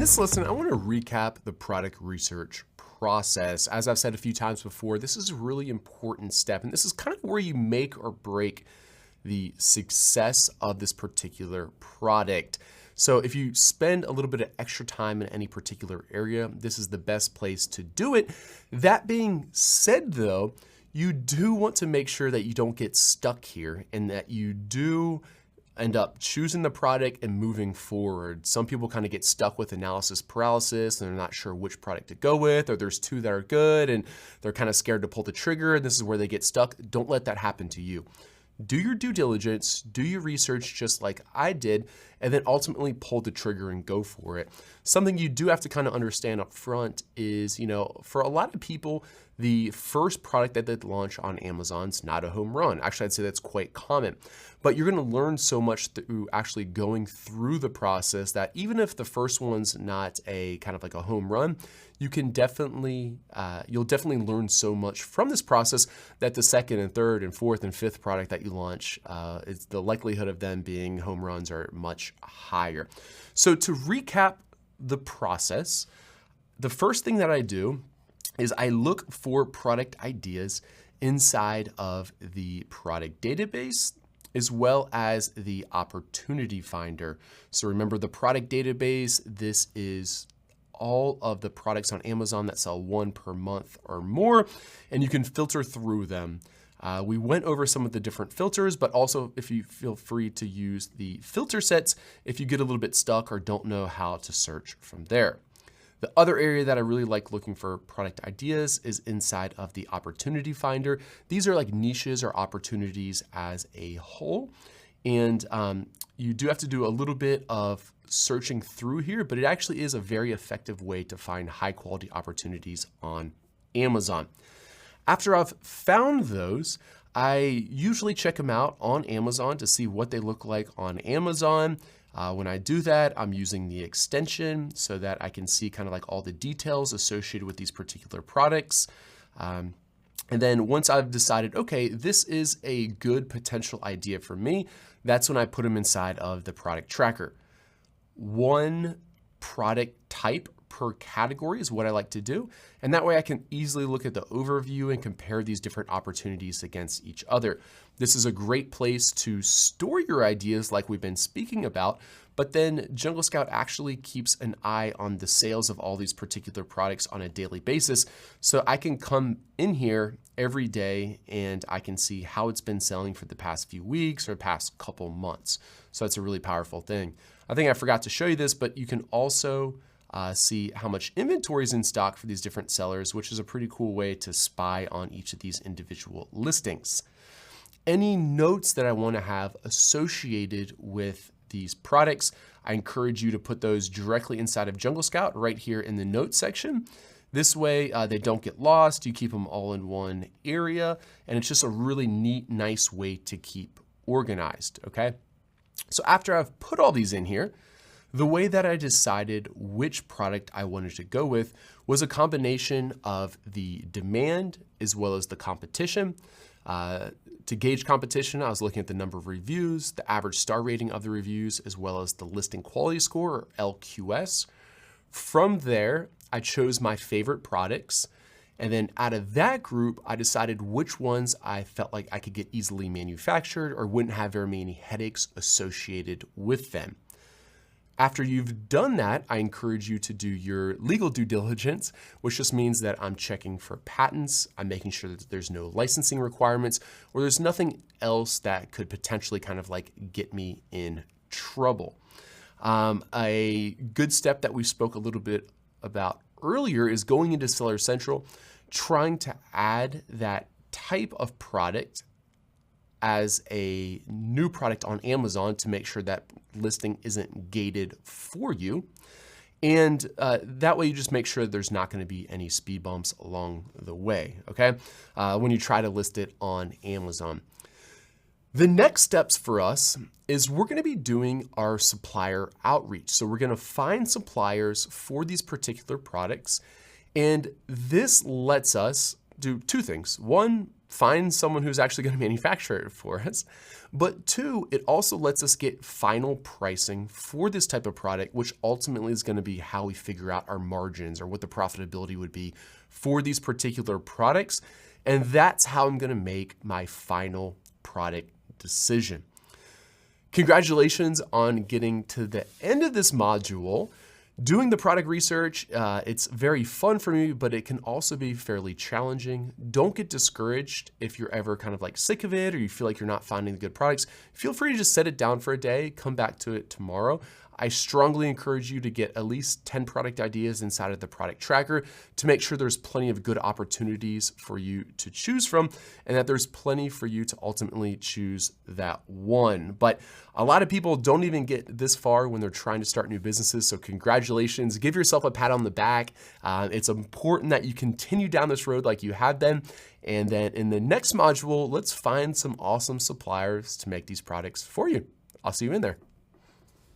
this lesson, I want to recap the product research process. As I've said a few times before, this is a really important step, and this is kind of where you make or break the success of this particular product. So if you spend a little bit of extra time in any particular area, this is the best place to do it. That being said, though, you do want to make sure that you don't get stuck here and that you do end up choosing the product and moving forward. Some people kind of get stuck with analysis paralysis and they're not sure which product to go with, or there's two that are good and they're kind of scared to pull the trigger, and this is where they get stuck. Don't let that happen to you. Do your due diligence, do your research just like I did, and then ultimately pull the trigger and go for it. Something you do have to kind of understand up front is, for a lot of people, the first product that they launch on Amazon's not a home run. Actually, I'd say that's quite common. But you're gonna learn so much through actually going through the process that even if the first one's not a kind of like a home run, you can definitely, you'll definitely learn so much from this process that the second and third and fourth and fifth product that you launch, the likelihood of them being home runs are much higher. So to recap the process, the first thing that I do is I look for product ideas inside of the product database as well as the opportunity finder. So remember the product database, this is all of the products on Amazon that sell one per month or more, and you can filter through them. We went over some of the different filters, but also if you feel free to use the filter sets if you get a little bit stuck or don't know how to search from there. The other area that I really like looking for product ideas is inside of the opportunity finder. These are like niches or opportunities as a whole. And you do have to do a little bit of searching through here, but it actually is a very effective way to find high quality opportunities on Amazon. After I've found those, I usually check them out on Amazon to see what they look like on Amazon. When I do that, I'm using the extension so that I can see kind of like all the details associated with these particular products. And then once I've decided, okay, this is a good potential idea for me, that's when I put them inside of the product tracker. One product type per category is what I like to do. And that way I can easily look at the overview and compare these different opportunities against each other. This is a great place to store your ideas like we've been speaking about, but then Jungle Scout actually keeps an eye on the sales of all these particular products on a daily basis. So I can come in here every day and I can see how it's been selling for the past few weeks or past couple months. So that's a really powerful thing. I think I forgot to show you this, but you can also see how much inventory is in stock for these different sellers, which is a pretty cool way to spy on each of these individual listings. Any notes that I want to have associated with these products, I encourage you to put those directly inside of Jungle Scout right here in the notes section. This way they don't get lost, you keep them all in one area, and it's just a really neat, nice way to keep organized, okay? So after I've put all these in here, the way that I decided which product I wanted to go with was a combination of the demand as well as the competition. To gauge competition, I was looking at the number of reviews, the average star rating of the reviews, as well as the listing quality score, or LQS. From there, I chose my favorite products. And then out of that group, I decided which ones I felt like I could get easily manufactured or wouldn't have very many headaches associated with them. After you've done that, I encourage you to do your legal due diligence, which just means that I'm checking for patents, I'm making sure that there's no licensing requirements, or there's nothing else that could potentially kind of like get me in trouble. A good step that we spoke a little bit about earlier is going into Seller Central, trying to add that type of product as a new product on Amazon to make sure that listing isn't gated for you. And that way you just make sure there's not going to be any speed bumps along the way, okay? When you try to list it on Amazon. The next steps for us is we're going to be doing our supplier outreach. So we're going to find suppliers for these particular products. And this lets us do two things. One, find someone who's actually going to manufacture it for us. But two, it also lets us get final pricing for this type of product, which ultimately is going to be how we figure out our margins or what the profitability would be for these particular products. And that's how I'm going to make my final product decision. Congratulations on getting to the end of this module. Doing the product research, it's very fun for me, but it can also be fairly challenging. Don't get discouraged if you're ever kind of like sick of it or you feel like you're not finding the good products. Feel free to just set it down for a day, come back to it tomorrow. I strongly encourage you to get at least 10 product ideas inside of the product tracker to make sure there's plenty of good opportunities for you to choose from and that there's plenty for you to ultimately choose that one. But a lot of people don't even get this far when they're trying to start new businesses. So congratulations, give yourself a pat on the back. It's important that you continue down this road like you have been. And then in the next module, let's find some awesome suppliers to make these products for you. I'll see you in there.